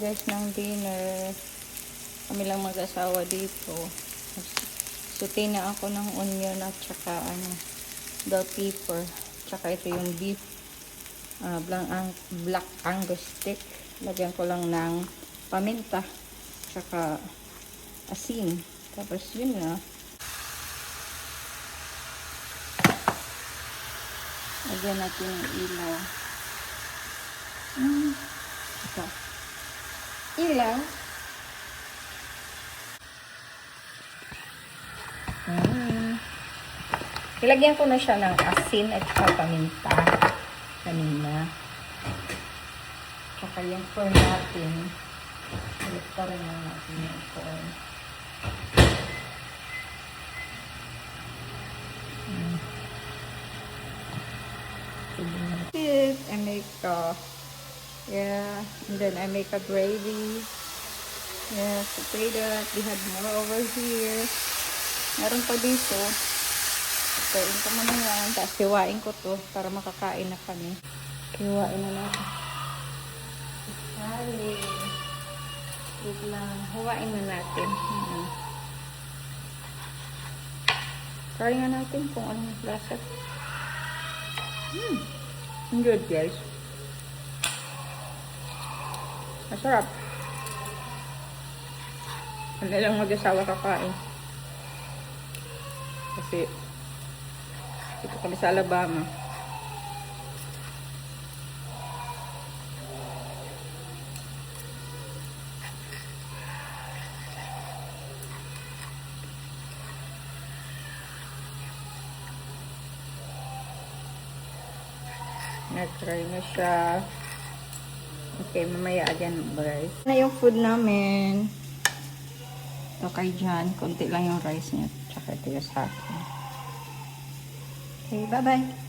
guys ng dinner. Kami lang mag-asawa dito. Suti na ako ng onion at saka bell pepper. Tsaka ito yung beef. Black Angus steak. Lagyan ko lang ng paminta. Tsaka asin. Tapos yun na. Lagyan natin yung ilaw. Ito. Ilaw. Ilagyan ko na siya ng asin at saka paminta kanina. Tsaka yung corn natin. Iligta rin lang natin yung corn. I make and then I make a gravy. Yes, to pray that we had more over here. Meron pa dito. Kain ko muna yan. Tapos hiwain ko to para makakain na kami. Hiwain na natin. Sorry. Wait lang. Hiwain na natin. Try nga natin kung anong lasa. Good guys. Masarap. Hindi lang mag-asawa kakain. Kasi ito kami sa Alabama. Na-try na siya. Okay, mamaya again guys. Na yung food namin. Ito kay John. Konti lang yung rice niya. Tsaka ito yung sa akin. Okay, bye-bye.